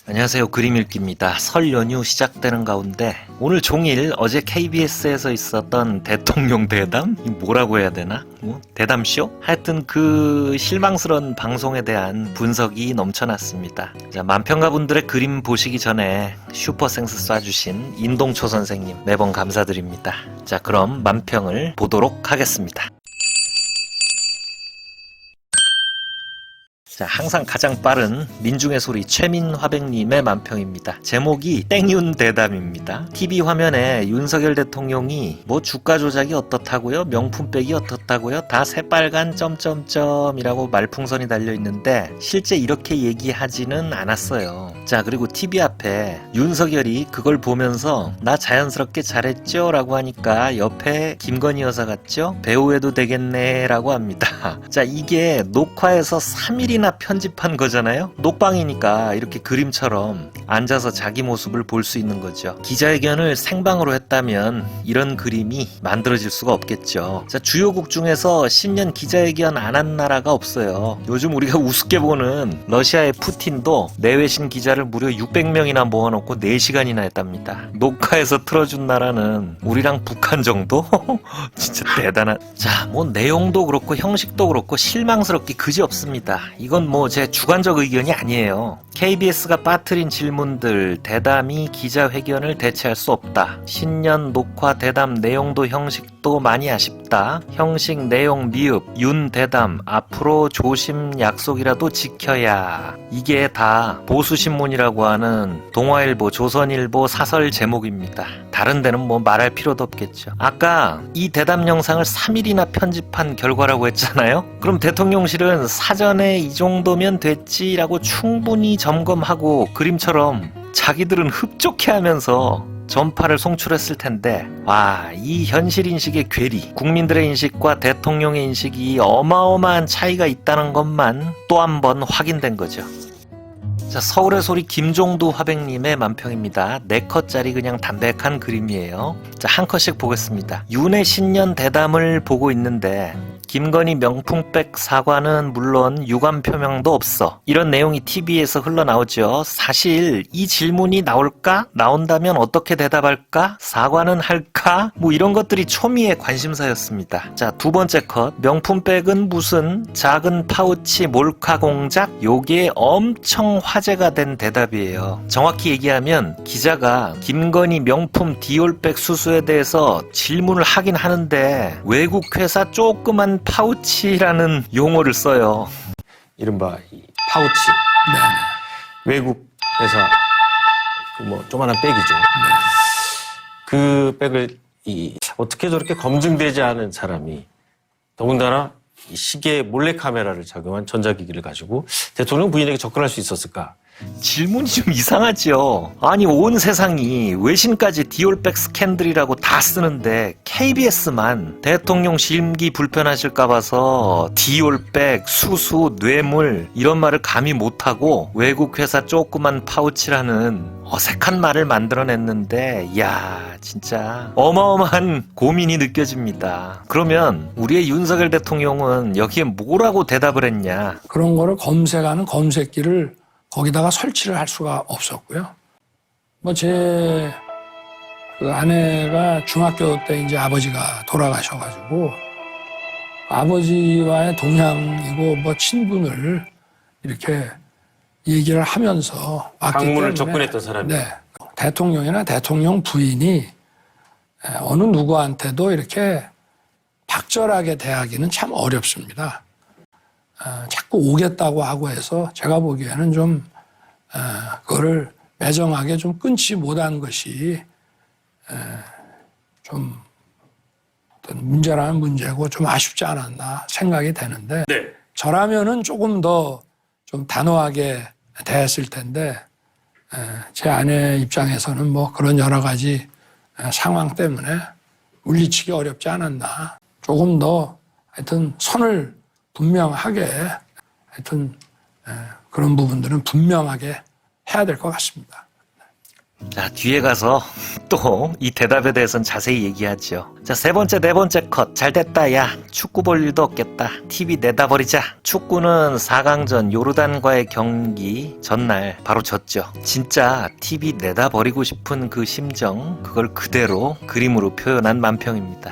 안녕하세요. 그림 읽기입니다. 설 연휴 시작되는 가운데 오늘 종일 어제 KBS에서 있었던 대통령 대담? 뭐라고 해야 되나? 대담쇼? 하여튼 그 실망스러운 방송에 대한 분석이 넘쳐났습니다. 자, 만평가분들의 그림 보시기 전에 슈퍼생스 쏴주신 인동초 선생님 매번 감사드립니다. 자, 그럼 만평을 보도록 하겠습니다. 자, 항상 가장 빠른 민중의 소리 최민화백님의 만평입니다. 제목이 땡윤 대담입니다. TV 화면에 윤석열 대통령이 뭐 주가 조작이 어떻다고요? 명품백이 어떻다고요? 다 새빨간 점점점이라고 말풍선이 달려있는데 실제 이렇게 얘기하지는 않았어요. 자, 그리고 TV 앞에 윤석열이 그걸 보면서 나 자연스럽게 잘했죠? 라고 하니까 옆에 김건희 여사 같죠? 배우해도 되겠네 라고 합니다. 자, 이게 녹화해서 3일이나 편집한 거잖아요. 녹방이니까 이렇게 그림처럼 앉아서 자기 모습을 볼 수 있는 거죠. 기자회견을 생방으로 했다면 이런 그림이 만들어질 수가 없겠죠. 자, 주요국 중에서 신년 기자회견 안 한 나라가 없어요. 요즘 우리가 우습게 보는 러시아의 푸틴도 내외신 기자를 무려 600명이나 모아놓고 4시간이나 했답니다. 녹화해서 틀어준 나라는 우리랑 북한 정도? 진짜 대단한. 자, 뭐 내용도 그렇고 형식도 그렇고 실망스럽기 그지없습니다. 이건 뭐 제 주관적 의견이 아니에요. KBS가 빠뜨린 질문들, 대담이 기자회견을 대체할 수 없다. 신년 녹화 대담 내용도 형식도 많이 아쉽다. 형식 내용 미흡, 윤 대담 앞으로 조심 약속이라도 지켜야. 이게 다 보수신문이라고 하는 동아일보, 조선일보 사설 제목입니다. 다른 데는 뭐 말할 필요도 없겠죠. 아까 이 대담 영상을 3일이나 편집한 결과라고 했잖아요. 그럼 대통령실은 사전에 이 정도면 됐지라고 충분히 점검하고 그림처럼 자기들은 흡족해하면서 전파를 송출했을 텐데, 와, 이 현실 인식의 괴리, 국민들의 인식과 대통령의 인식이 어마어마한 차이가 있다는 것만 또 한 번 확인된 거죠. 자, 서울의 소리 김종두 화백님의 만평입니다. 4컷짜리 그냥 담백한 그림이에요. 자, 한 컷씩 보겠습니다. 윤의 신년 대담을 보고 있는데 김건희 명품백 사과는 물론 유감 표명도 없어. 이런 내용이 TV에서 흘러나오죠. 사실 이 질문이 나올까? 나온다면 어떻게 대답할까? 사과는 할까? 뭐 이런 것들이 초미의 관심사였습니다. 자, 두 번째 컷. 명품백은 무슨 작은 파우치 몰카 공작? 요게 엄청 화제가 된 대답이에요. 정확히 얘기하면 기자가 김건희 명품 디올백 수수에 대해서 질문을 하긴 하는데 외국 회사 조그만 파우치라는 용어를 써요. 이른바 파우치. 외국 회사 뭐 조그만한 백이죠. 그 백을 어떻게 저렇게 검증되지 않은 사람이 더군다나 이 시계 몰래카메라를 작용한 전자기기를 가지고 대통령 부인에게 접근할 수 있었을까? 질문이 좀 이상하죠. 아니, 온 세상이 외신까지 디올백 스캔들이라고 다 쓰는데 KBS만 대통령 심기 불편하실까 봐서 디올백, 수수, 뇌물 이런 말을 감히 못하고 외국 회사 조그만 파우치라는 어색한 말을 만들어냈는데, 이야, 진짜 어마어마한 고민이 느껴집니다. 그러면 우리의 윤석열 대통령은 여기에 뭐라고 대답을 했냐? 그런 거를 검색하는 검색기를 거기다가 설치를 할 수가 없었고요. 뭐 제 그 아내가 중학교 때 이제 아버지가 돌아가셔가지고 아버지와의 동향이고 뭐 친분을 이렇게 얘기를 하면서 왔기 방문을 때문에 접근했던 사람이. 네, 대통령이나 대통령 부인이 어느 누구한테도 이렇게 박절하게 대하기는 참 어렵습니다. 자꾸 오겠다고 하고 해서 제가 보기에는 좀 그거를 매정하게 좀 끊지 못한 것이 좀 어떤 문제라는 문제고 좀 아쉽지 않았나 생각이 되는데, 네. 저라면은 조금 더 좀 단호하게 대했을 텐데 제 아내 입장에서는 뭐 그런 여러 가지 상황 때문에 물리치기 어렵지 않았나. 조금 더 하여튼 선을 분명하게 하여튼 그런 부분들은 분명하게 해야 될 것 같습니다. 자, 뒤에 가서 또 이 대답에 대해서는 자세히 얘기하죠. 자, 세 번째, 네 번째 컷. 잘 됐다. 야, 축구 볼 일도 없겠다. TV 내다 버리자. 축구는 4강전 요르단과의 경기 전날 바로 졌죠. 진짜 TV 내다 버리고 싶은 그 심정, 그걸 그대로 그림으로 표현한 만평입니다.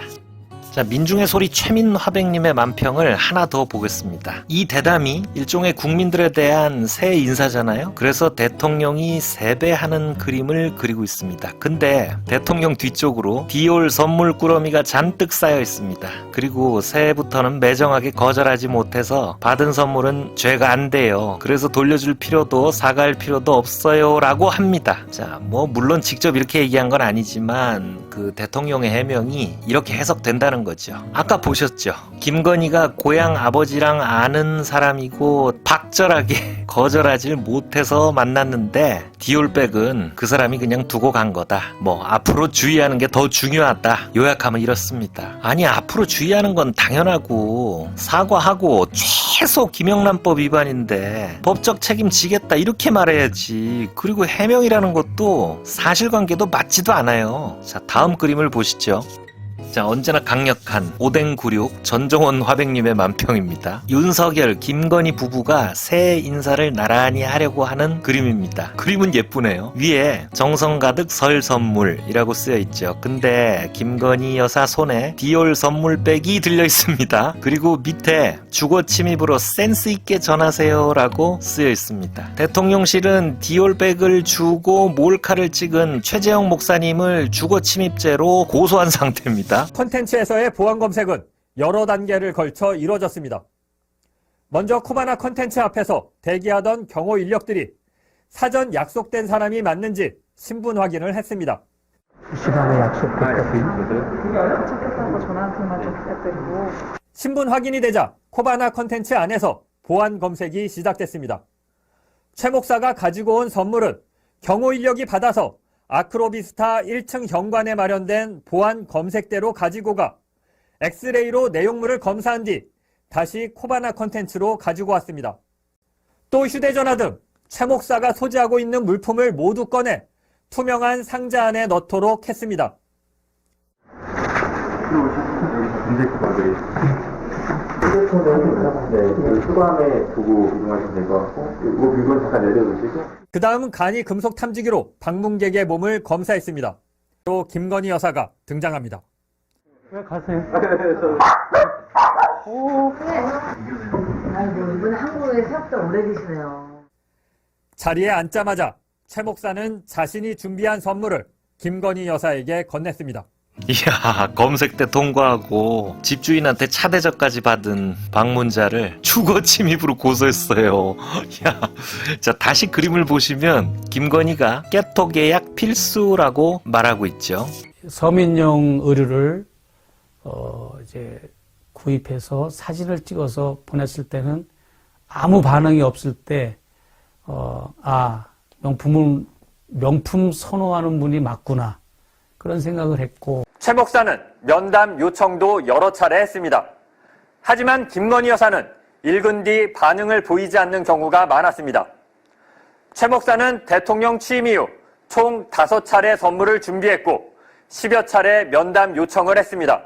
자, 민중의 소리 최민화백님의 만평을 하나 더 보겠습니다. 이 대담이 일종의 국민들에 대한 새 인사잖아요. 그래서 대통령이 세배하는 그림을 그리고 있습니다. 근데 대통령 뒤쪽으로 디올 선물 꾸러미가 잔뜩 쌓여 있습니다. 그리고 새해부터는 매정하게 거절하지 못해서 받은 선물은 죄가 안 돼요. 그래서 돌려줄 필요도 사과할 필요도 없어요 라고 합니다. 자, 뭐 물론 직접 이렇게 얘기한 건 아니지만 그 대통령의 해명이 이렇게 해석된다는 거죠. 아까 보셨죠? 김건희가 고향 아버지랑 아는 사람이고 박절하게 거절하지 못해서 만났는데 디올백은 그 사람이 그냥 두고 간 거다. 뭐 앞으로 주의하는 게 더 중요하다. 요약하면 이렇습니다. 아니, 앞으로 주의하는 건 당연하고 사과하고 최소 김영란법 위반인데 법적 책임 지겠다 이렇게 말해야지. 그리고 해명이라는 것도 사실관계도 맞지도 않아요. 자, 다음 그림을 보시죠. 자, 언제나 강력한 오뎅96 전종원 화백님의 만평입니다. 윤석열, 김건희 부부가 새해 인사를 나란히 하려고 하는 그림입니다. 그림은 예쁘네요. 위에 정성 가득 설 선물이라고 쓰여 있죠. 근데 김건희 여사 손에 디올 선물백이 들려 있습니다. 그리고 밑에 주거 침입으로 센스 있게 전하세요 라고 쓰여 있습니다. 대통령실은 디올백을 주고 몰카를 찍은 최재형 목사님을 주거 침입죄로 고소한 상태입니다. 콘텐츠에서의 보안 검색은 여러 단계를 걸쳐 이루어졌습니다. 먼저 코바나 콘텐츠 앞에서 대기하던 경호 인력들이 사전 약속된 사람이 맞는지 신분 확인을 했습니다. 시간에 약속됐거든요. 도착했다는 거 전화 한 통만 좀 부탁드리고. 신분 확인이 되자 코바나 콘텐츠 안에서 보안 검색이 시작됐습니다. 최 목사가 가지고 온 선물은 경호 인력이 받아서 아크로비스타 1층 현관에 마련된 보안 검색대로 가지고 가 엑스레이로 내용물을 검사한 뒤 다시 코바나 콘텐츠로 가지고 왔습니다. 또 휴대전화 등 최 목사가 소지하고 있는 물품을 모두 꺼내 투명한 상자 안에 넣도록 했습니다. 검색관들이 휴대폰은 수감에 두고 이동하시면 될 것 같고, 이 물건 잠깐 내려놓으시고. 그 다음은 간이 금속 탐지기로 방문객의 몸을 검사했습니다. 또 김건희 여사가 등장합니다. 왜 가세요? 아이고, 이번에 한국에 생각보다 오래 계시네요. 자리에 앉자마자 최 목사는 자신이 준비한 선물을 김건희 여사에게 건넸습니다. 이야, 검색대 통과하고 집주인한테 차대접까지 받은 방문자를 주거 침입으로 고소했어요. 야, 자, 다시 그림을 보시면 김건희가 깨톡 예약 필수라고 말하고 있죠. 서민용 의류를 이제 구입해서 사진을 찍어서 보냈을 때는 아무 반응이 없을 때 명품 선호하는 분이 맞구나, 그런 생각을 했고. 최 목사는 면담 요청도 여러 차례 했습니다. 하지만 김건희 여사는 읽은 뒤 반응을 보이지 않는 경우가 많았습니다. 최 목사는 대통령 취임 이후 총 5차례 선물을 준비했고 10여 차례 면담 요청을 했습니다.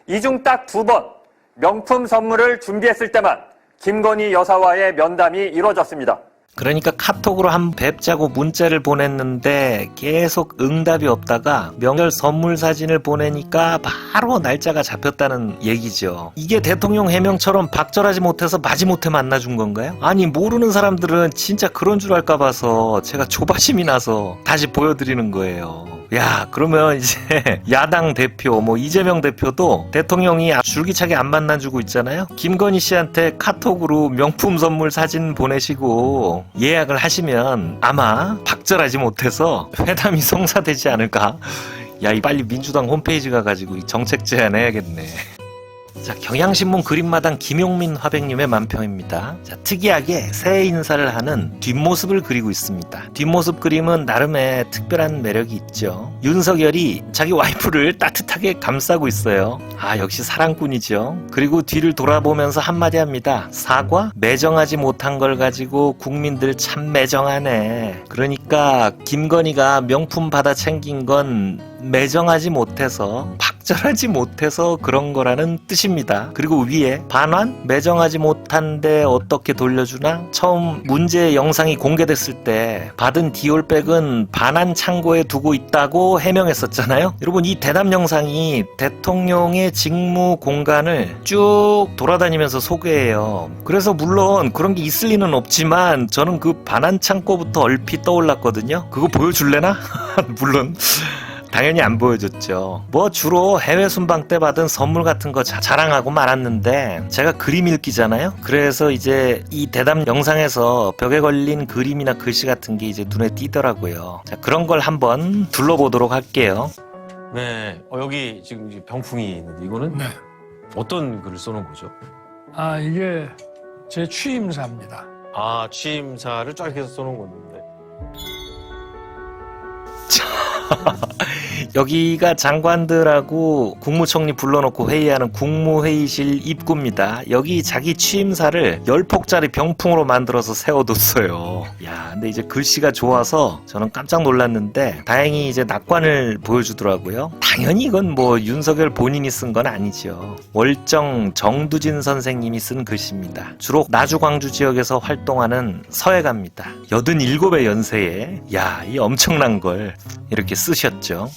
이 중 딱 2번 명품 선물을 준비했을 때만 김건희 여사와의 면담이 이루어졌습니다. 그러니까 카톡으로 한 뵙자고 문자를 보냈는데 계속 응답이 없다가 명절 선물 사진을 보내니까 바로 날짜가 잡혔다는 얘기죠. 이게 대통령 해명처럼 박절하지 못해서 마지못해 만나준 건가요? 아니, 모르는 사람들은 진짜 그런 줄 알까 봐서 제가 조바심이 나서 다시 보여드리는 거예요. 야, 그러면 이제 야당 대표 이재명 대표도 대통령이 줄기차게 안 만나주고 있잖아요. 김건희 씨한테 카톡으로 명품 선물 사진 보내시고 예약을 하시면 아마 박절하지 못해서 회담이 성사되지 않을까. 야, 이 빨리 민주당 홈페이지 가가지고 이 정책 제안해야겠네. 자, 경향신문 그림마당 김용민 화백님의 만평입니다. 자, 특이하게 새해 인사를 하는 뒷모습을 그리고 있습니다. 뒷모습 그림은 나름의 특별한 매력이 있죠. 윤석열이 자기 와이프를 따뜻하게 감싸고 있어요. 아, 역시 사랑꾼이죠. 그리고 뒤를 돌아보면서 한마디 합니다. 사과? 매정하지 못한 걸 가지고 국민들 참 매정하네. 그러니까 김건희가 명품 받아 챙긴 건 매정하지 못해서, 박절하지 못해서 그런 거라는 뜻입니다. 그리고 위에 반환? 매정하지 못한데 어떻게 돌려주나? 처음 문제 영상이 공개됐을 때 받은 디올백은 반환 창고에 두고 있다고 해명했었잖아요. 여러분, 이 대담 영상이 대통령의 직무 공간을 쭉 돌아다니면서 소개해요. 그래서 물론 그런 게 있을 리는 없지만 저는 그 반환 창고부터 얼핏 떠올랐거든요. 그거 보여줄래나? 물론 당연히 안 보여줬죠. 뭐 주로 해외 순방 때 받은 선물 같은 거 자랑하고 말았는데, 제가 그림 읽기잖아요. 그래서 이제 이 대담 영상에서 벽에 걸린 그림이나 글씨 같은 게 이제 눈에 띄더라고요. 자, 그런 걸 한번 둘러보도록 할게요. 네. 여기 지금 이제 병풍이 있는데 이거는 네. 어떤 글을 써놓은 거죠? 아, 이게 제 취임사입니다. 아, 취임사를 쫙 해서 써놓은 건데. 여기가 장관들하고 국무총리 불러놓고 회의하는 국무회의실 입구입니다. 여기 자기 취임사를 10폭짜리 병풍으로 만들어서 세워뒀어요. 야, 근데 이제 글씨가 좋아서 저는 깜짝 놀랐는데, 다행히 이제 낙관을 보여주더라고요. 당연히 이건 뭐 윤석열 본인이 쓴 건 아니죠. 월정 정두진 선생님이 쓴 글씨입니다. 주로 나주 광주 지역에서 활동하는 서예가입니다. 87의 연세에, 야, 이 엄청난 걸 이렇게 쓰셨죠.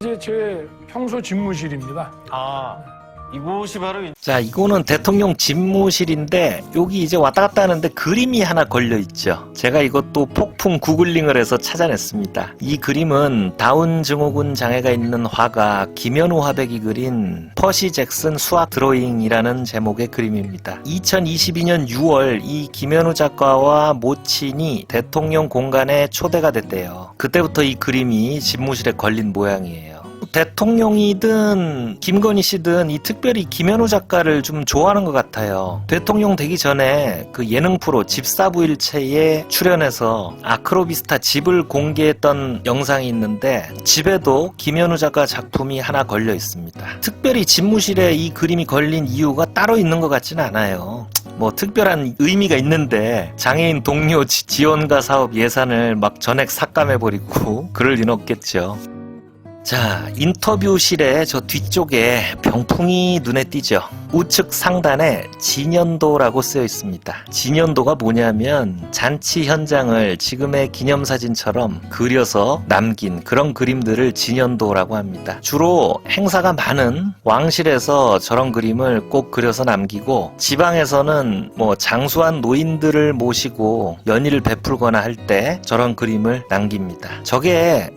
이제 제 평소 집무실입니다. 아, 이곳이 바로 자, 이거는 대통령 집무실인데 여기 이제 왔다 갔다 하는데 그림이 하나 걸려 있죠. 제가 이것도 폭풍 구글링을 해서 찾아냈습니다. 이 그림은 다운 증후군 장애가 있는 화가 김현우 화백이 그린 퍼시 잭슨 수학 드로잉이라는 제목의 그림입니다. 2022년 6월 이 김현우 작가와 모친이 대통령 공간에 초대가 됐대요. 그때부터 이 그림이 집무실에 걸린 모양이에요. 대통령이든 김건희 씨든 이 특별히 김현우 작가를 좀 좋아하는 것 같아요. 대통령 되기 전에 그 예능 프로 집사부일체에 출연해서 아크로비스타 집을 공개했던 영상이 있는데, 집에도 김현우 작가 작품이 하나 걸려 있습니다. 특별히 집무실에 이 그림이 걸린 이유가 따로 있는 것 같지는 않아요. 뭐 특별한 의미가 있는데 장애인 동료 지원가 사업 예산을 막 전액 삭감해버리고 그럴 리는 없겠죠. 자, 인터뷰실의 저 뒤쪽에 병풍이 눈에 띄죠. 우측 상단에 진연도라고 쓰여 있습니다. 진연도가 뭐냐면 잔치 현장을 지금의 기념사진처럼 그려서 남긴 그런 그림들을 진연도라고 합니다. 주로 행사가 많은 왕실에서 저런 그림을 꼭 그려서 남기고, 지방에서는 뭐 장수한 노인들을 모시고 연희를 베풀거나 할 때 저런 그림을 남깁니다. 저게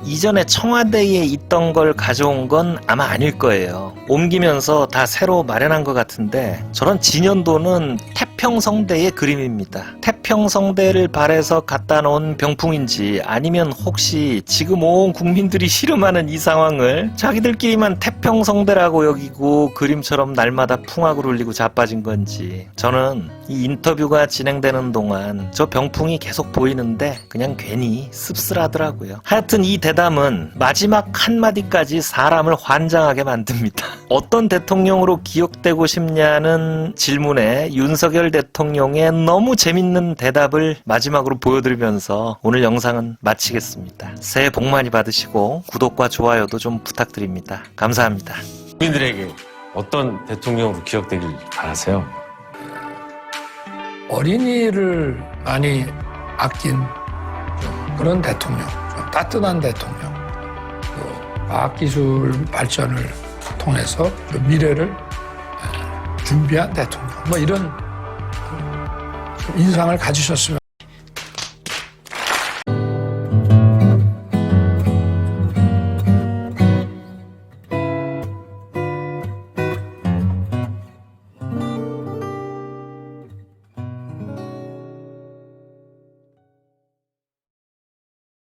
이전에 청와대에 있던 걸 가져온 건 아마 아닐 거예요. 옮기면서 다 새로 마련한 것 같은데, 저런 진연도는 태평성대의 그림입니다. 태평성대를 발해서 갖다 놓은 병풍인지, 아니면 혹시 지금 온 국민들이 씨름하는 이 상황을 자기들끼리만 태평성대라고 여기고 그림처럼 날마다 풍악을 울리고 자빠진 건지, 저는 이 인터뷰가 진행되는 동안 저 병풍이 계속 보이는데 그냥 괜히 씁쓸하더라고요. 하여튼 이 대담은 마지막 한마디까지 사람을 환장하게 만듭니다. 어떤 대통령으로 기억되고 싶냐는 질문에 윤석열 대통령의 너무 재밌는 대답을 마지막으로 보여드리면서 오늘 영상은 마치겠습니다. 새해 복 많이 받으시고 구독과 좋아요도 좀 부탁드립니다. 감사합니다. 국민들에게 어떤 대통령으로 기억되길 바라세요? 어린이를 많이 아낀 좀 그런 대통령, 좀 따뜻한 대통령, 또 과학기술 발전을 통해서 좀 미래를 준비한 대통령, 뭐 이런 인상을 가지셨으면